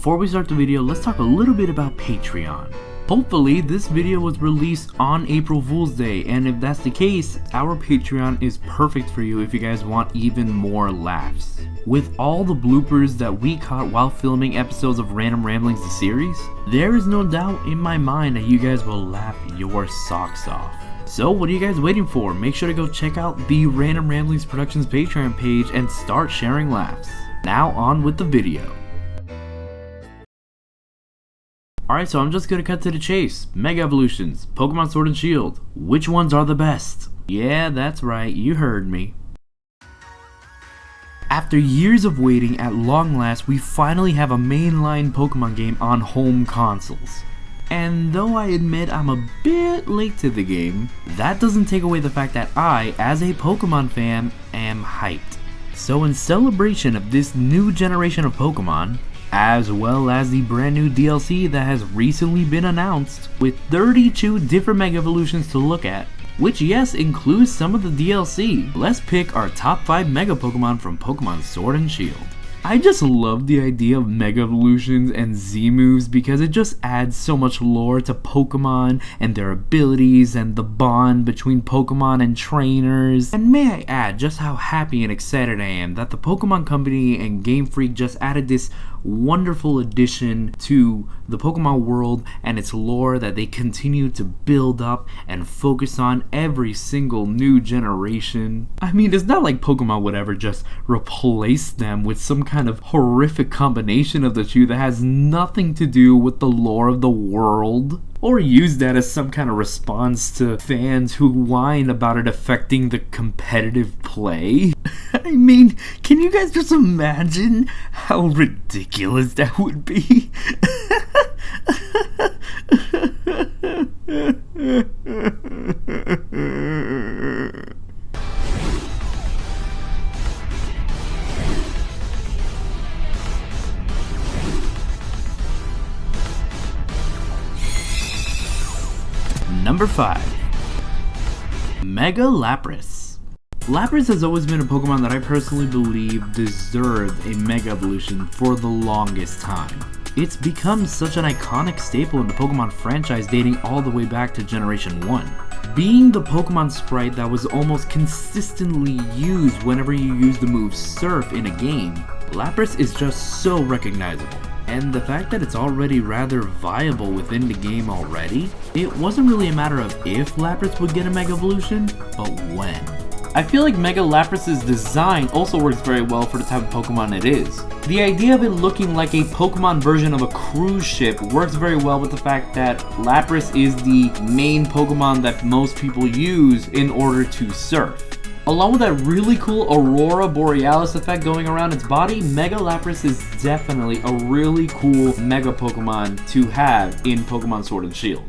before we start the video, let's talk a little bit about Patreon. Hopefully, this video was released on April Fool's Day, and if that's the case, our Patreon is perfect for you if you guys want even more laughs. With all the bloopers that we caught while filming episodes of Random Ramblings the series, there is no doubt in my mind that you guys will laugh your socks off. So what are you guys waiting for? Make sure to go check out the Random Ramblings Productions Patreon page and start sharing laughs. Now on with the video. Alright, so I'm just gonna cut to the chase. Mega Evolutions, Pokemon Sword and Shield. Which ones are the best? Yeah, that's right, you heard me. After years of waiting, at long last, we finally have a mainline Pokemon game on home consoles. And though I admit I'm a bit late to the game, that doesn't take away the fact that I, as a Pokemon fan, am hyped. So in celebration of this new generation of Pokemon, as well as the brand new DLC that has recently been announced, with 32 different Mega Evolutions to look at, which yes includes some of the DLC, let's pick our top 5 Mega Pokemon from Pokemon Sword and Shield. I just love the idea of Mega Evolutions and Z-moves because it just adds so much lore to Pokemon and their abilities and the bond between Pokemon and trainers. And may I add just how happy and excited I am that the Pokemon Company and Game Freak just added this wonderful addition to the Pokemon world and its lore that they continue to build up and focus on every single new generation. I mean, it's not like Pokemon would ever just replace them with some kind of horrific combination of the two that has nothing to do with the lore of the world, or use that as some kind of response to fans who whine about it affecting the competitive play. I mean, can you guys just imagine how ridiculous that would be? Number 5. Mega Lapras. Lapras has always been a Pokemon that I personally believe deserved a Mega Evolution for the longest time. It's become such an iconic staple in the Pokemon franchise dating all the way back to Generation 1. Being the Pokemon sprite that was almost consistently used whenever you use the move Surf in a game, Lapras is just so recognizable. And the fact that it's already rather viable within the game already, it wasn't really a matter of if Lapras would get a Mega Evolution, but when. I feel like Mega Lapras' design also works very well for the type of Pokemon it is. The idea of it looking like a Pokemon version of a cruise ship works very well with the fact that Lapras is the main Pokemon that most people use in order to surf. Along with that really cool Aurora Borealis effect going around its body, Mega Lapras is definitely a really cool Mega Pokemon to have in Pokemon Sword and Shield.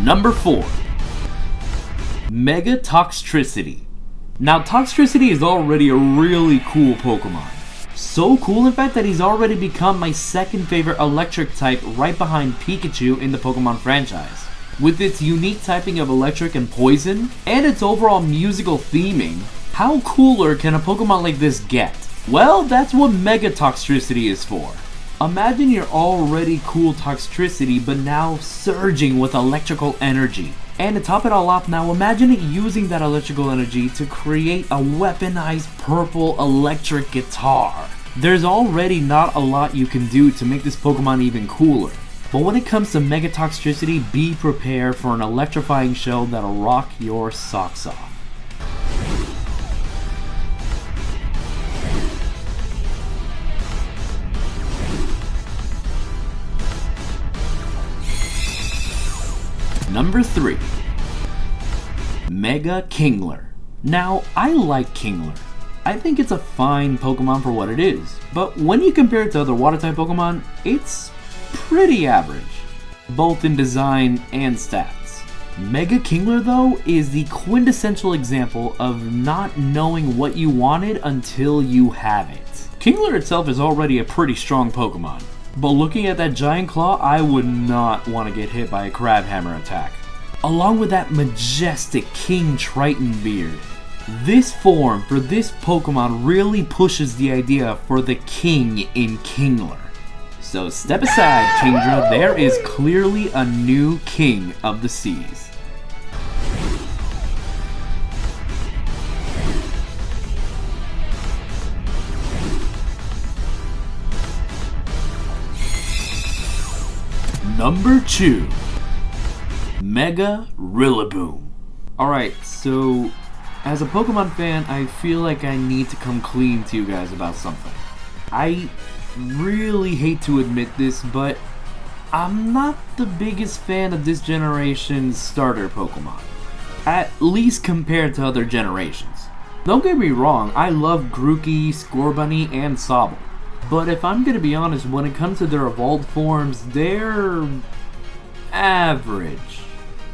Number 4. Mega Toxtricity. Now, Toxtricity is already a really cool Pokemon. So cool, in fact, that he's already become my second favorite electric type right behind Pikachu in the Pokemon franchise. With its unique typing of electric and poison, and its overall musical theming, how cooler can a Pokemon like this get? Well, that's what Mega Toxtricity is for. Imagine your already cool Toxtricity, but now surging with electrical energy. And to top it all off, now imagine it using that electrical energy to create a weaponized purple electric guitar. There's already not a lot you can do to make this Pokemon even cooler. But when it comes to Mega Toxtricity, be prepared for an electrifying show that'll rock your socks off. Number 3. Mega Kingler. Now, I like Kingler. I think it's a fine Pokemon for what it is, but when you compare it to other water-type Pokemon, it's pretty average, both in design and stats. Mega Kingler, though, is the quintessential example of not knowing what you wanted until you have it. Kingler itself is already a pretty strong Pokemon. But looking at that giant claw, I would not want to get hit by a crab hammer attack. Along with that majestic King Triton beard. This form for this Pokemon really pushes the idea for the king in Kingler. So step aside, Kingdra, there is clearly a new king of the seas. Number 2. Mega Rillaboom. Alright, so as a Pokemon fan, I feel like I need to come clean to you guys about something. I really hate to admit this, but I'm not the biggest fan of this generation's starter Pokemon. At least compared to other generations. Don't get me wrong, I love Grookey, Scorbunny, and Sobble. But if I'm gonna be honest, when it comes to their evolved forms, they're average.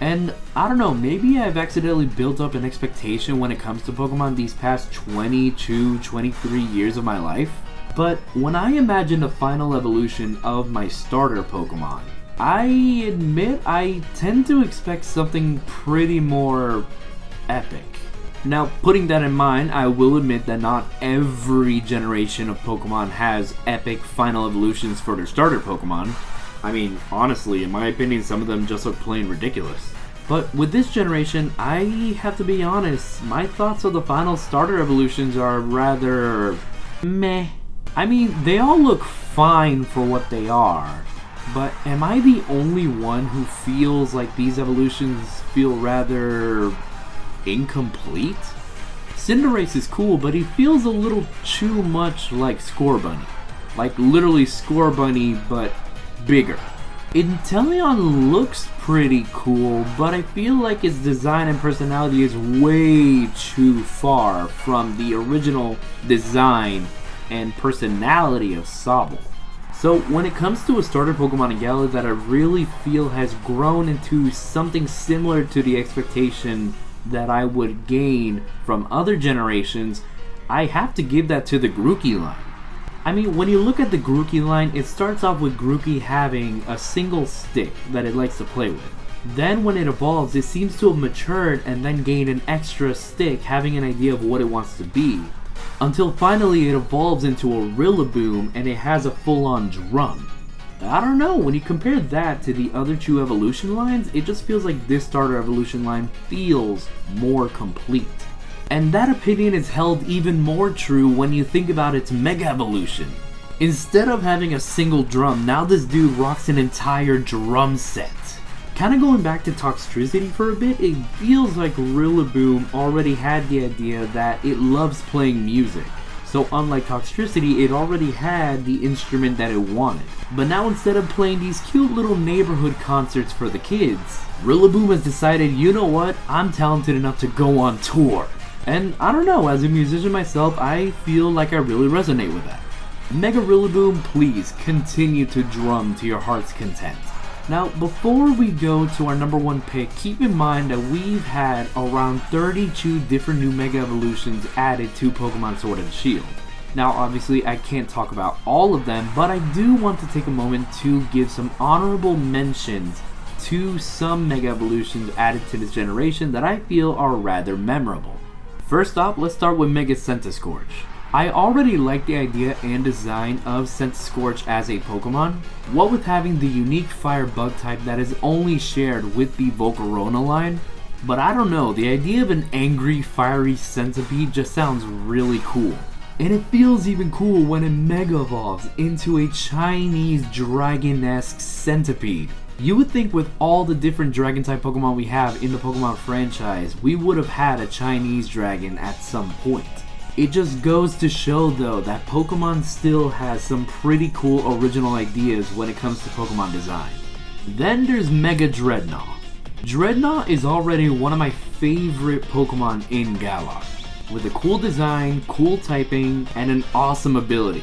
And I don't know, maybe I've accidentally built up an expectation when it comes to Pokemon these past 22, 23 years of my life. But when I imagine the final evolution of my starter Pokemon, I admit I tend to expect something pretty more epic. Now, putting that in mind, I will admit that not every generation of Pokemon has epic final evolutions for their starter Pokemon. I mean, honestly, in my opinion, some of them just look plain ridiculous. But with this generation, I have to be honest, my thoughts of the final starter evolutions are rather meh. I mean, they all look fine for what they are, but am I the only one who feels like these evolutions feel rather incomplete? Cinderace is cool, but he feels a little too much like Scorbunny. Like literally Scorbunny, but bigger. Inteleon looks pretty cool, but I feel like its design and personality is way too far from the original design and personality of Sobble. So when it comes to a starter Pokemon in Galar that I really feel has grown into something similar to the expectation that I would gain from other generations, I have to give that to the Grookey line. I mean, when you look at the Grookey line, it starts off with Grookey having a single stick that it likes to play with. Then when it evolves, it seems to have matured and then gained an extra stick, having an idea of what it wants to be. Until finally it evolves into a Rillaboom and it has a full-on drum. I don't know, when you compare that to the other two evolution lines, it just feels like this starter evolution line feels more complete. And that opinion is held even more true when you think about its Mega Evolution. Instead of having a single drum, now this dude rocks an entire drum set. Kinda going back to Toxtricity for a bit, it feels like Rillaboom already had the idea that it loves playing music. So unlike Toxtricity, it already had the instrument that it wanted. But now instead of playing these cute little neighborhood concerts for the kids, Rillaboom has decided, you know what, I'm talented enough to go on tour. And I don't know, as a musician myself, I feel like I really resonate with that. Mega Rillaboom, please continue to drum to your heart's content. Now, before we go to our number 1 pick, keep in mind that we've had around 32 different new Mega Evolutions added to Pokemon Sword and Shield. Now, obviously, I can't talk about all of them, but I do want to take a moment to give some honorable mentions to some Mega Evolutions added to this generation that I feel are rather memorable. First off, let's start with Mega Centiskorch. I already like the idea and design of Centiskorch as a Pokemon, what with having the unique fire bug type that is only shared with the Volcarona line, but I don't know, the idea of an angry fiery centipede just sounds really cool. And it feels even cool when it Mega Evolves into a Chinese dragon-esque centipede. You would think with all the different dragon type Pokemon we have in the Pokemon franchise, we would have had a Chinese dragon at some point. It just goes to show though that Pokemon still has some pretty cool original ideas when it comes to Pokemon design. Then there's Mega Dreadnought. Dreadnought is already one of my favorite Pokemon in Galar, with a cool design, cool typing, and an awesome ability.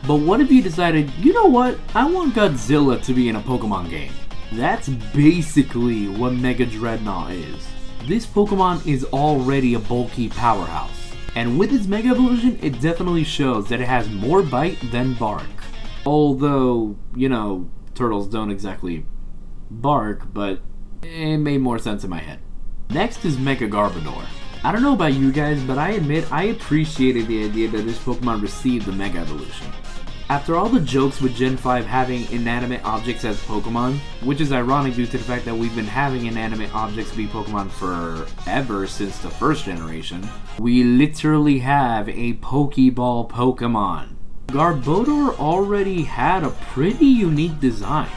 But what if you decided, you know what, I want Godzilla to be in a Pokemon game? That's basically what Mega Dreadnought is. This Pokemon is already a bulky powerhouse, and with its Mega Evolution, it definitely shows that it has more bite than bark. Although, you know, turtles don't exactly bark, but it made more sense in my head. Next is Mega Garbodor. I don't know about you guys, but I admit I appreciated the idea that this Pokemon received the Mega Evolution. After all the jokes with Gen 5 having inanimate objects as Pokemon, which is ironic due to the fact that we've been having inanimate objects be Pokemon forever since the first generation, we literally have a Pokeball Pokemon. Garbodor already had a pretty unique design.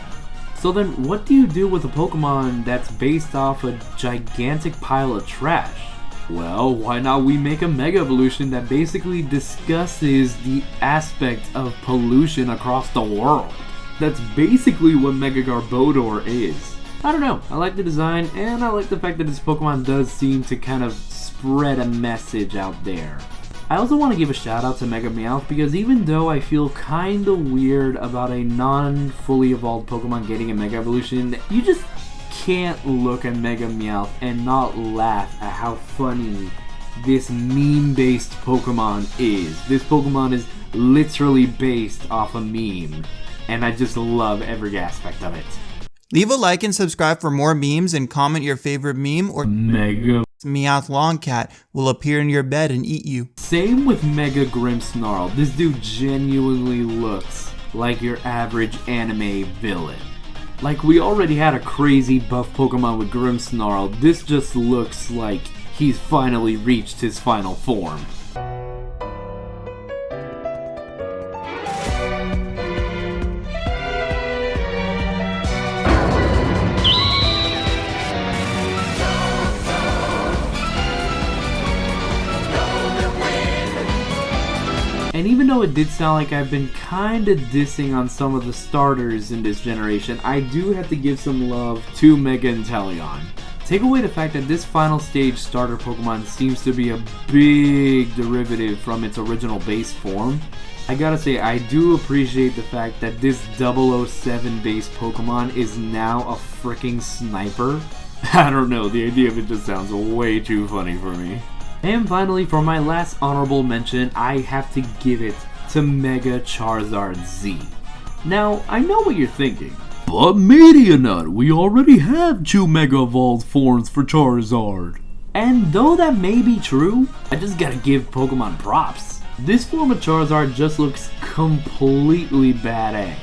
So then what do you do with a Pokemon that's based off a gigantic pile of trash? Well, why not we make a Mega Evolution that basically discusses the aspect of pollution across the world? That's basically what Mega Garbodor is. I don't know, I like the design, and I like the fact that this Pokemon does seem to kind of spread a message out there. I also want to give a shout out to Mega Meowth, because even though I feel kinda weird about a non-fully evolved Pokemon getting a Mega Evolution, you just can't look at Mega Meowth and not laugh at how funny this meme-based Pokemon is. This Pokemon is literally based off a meme, and I just love every aspect of it. Leave a like and subscribe for more memes, and comment your favorite meme, or Mega Meowth Longcat will appear in your bed and eat you. Same with Mega Grimmsnarl. This dude genuinely looks like your average anime villain. Like, we already had a crazy buff Pokemon with Grimmsnarl. This just looks like he's finally reached his final form. And even though it did sound like I've been kinda dissing on some of the starters in this generation, I do have to give some love to Mega Inteleon. Take away the fact that this final stage starter Pokemon seems to be a big derivative from its original base form. I gotta say, I do appreciate the fact that this 007 base Pokemon is now a freaking sniper. I don't know, the idea of it just sounds way too funny for me. And finally, for my last honorable mention, I have to give it to Mega Charizard Z. Now, I know what you're thinking. But Medianut, we already have 2 Mega Evolved forms for Charizard. And though that may be true, I just gotta give Pokemon props. This form of Charizard just looks completely bad A.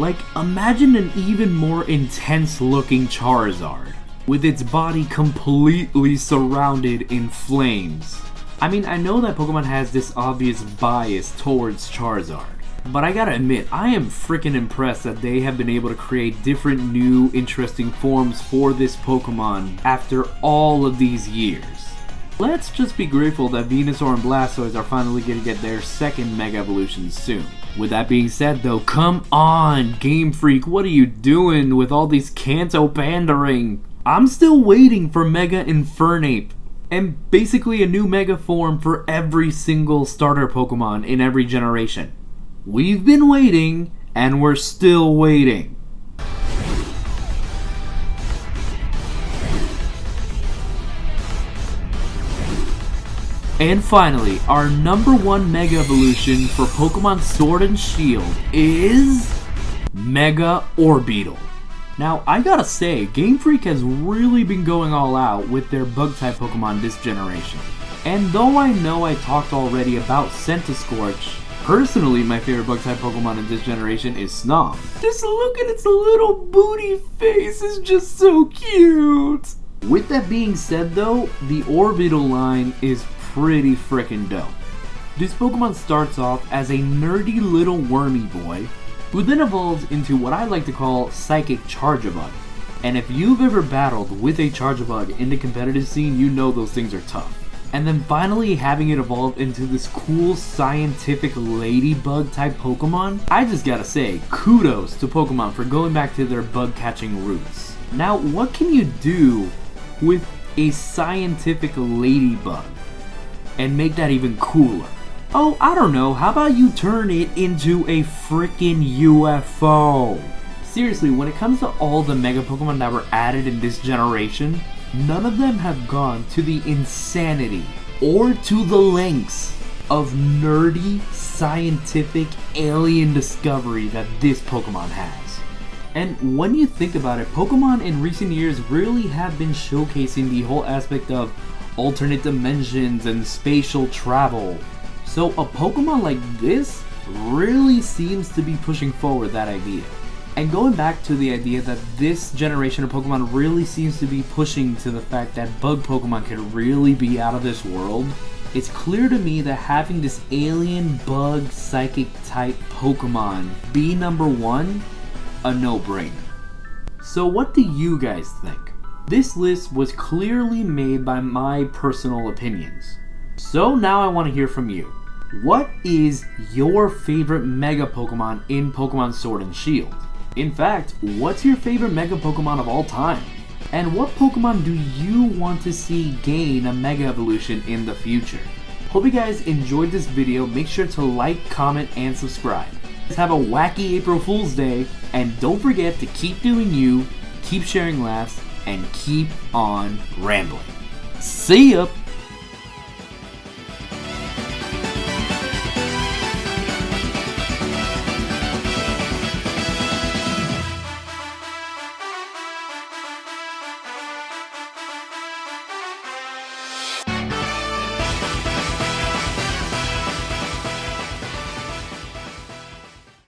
Like, imagine an even more intense looking Charizard, with its body completely surrounded in flames. I mean, I know that Pokemon has this obvious bias towards Charizard, but I gotta admit, I am freaking impressed that they have been able to create different new interesting forms for this Pokemon after all of these years. Let's just be grateful that Venusaur and Blastoise are finally gonna get their second Mega Evolution soon. With that being said though, come on, Game Freak, what are you doing with all these Kanto pandering? I'm still waiting for Mega Infernape, and basically a new Mega form for every single starter Pokemon in every generation. We've been waiting, and we're still waiting. And finally, our #1 Mega Evolution for Pokemon Sword and Shield is Mega Orbeetle. Now, I gotta say, Game Freak has really been going all out with their Bug-type Pokemon this generation. And though I know I talked already about Centiskorch, personally my favorite Bug-type Pokemon in this generation is Snom. Just look at its little booty face, it's just so cute! With that being said though, the Orbeetle line is pretty frickin' dope. This Pokemon starts off as a nerdy little wormy boy, who then evolves into what I like to call Psychic Charjabug. And if you've ever battled with a Charjabug in the competitive scene, you know those things are tough. And then finally having it evolve into this cool scientific ladybug type Pokemon, I just gotta say, kudos to Pokemon for going back to their bug catching roots. Now, what can you do with a scientific ladybug and make that even cooler? Oh, I don't know, how about you turn it into a freaking UFO? Seriously, when it comes to all the Mega Pokemon that were added in this generation, none of them have gone to the insanity or to the lengths of nerdy scientific alien discovery that this Pokemon has. And when you think about it, Pokemon in recent years really have been showcasing the whole aspect of alternate dimensions and spatial travel. So a Pokemon like this really seems to be pushing forward that idea. And going back to the idea that this generation of Pokemon really seems to be pushing to the fact that bug Pokemon could really be out of this world, it's clear to me that having this alien bug psychic type Pokemon be number one, a no-brainer. So what do you guys think? This list was clearly made by my personal opinions. So now I want to hear from you. What is your favorite Mega Pokemon in Pokemon Sword and Shield? In fact, what's your favorite Mega Pokemon of all time? And what Pokemon do you want to see gain a Mega Evolution in the future? Hope you guys enjoyed this video. Make sure to like, comment, and subscribe. Have a wacky April Fool's Day, and don't forget to keep doing you, keep sharing laughs, and keep on rambling. See ya!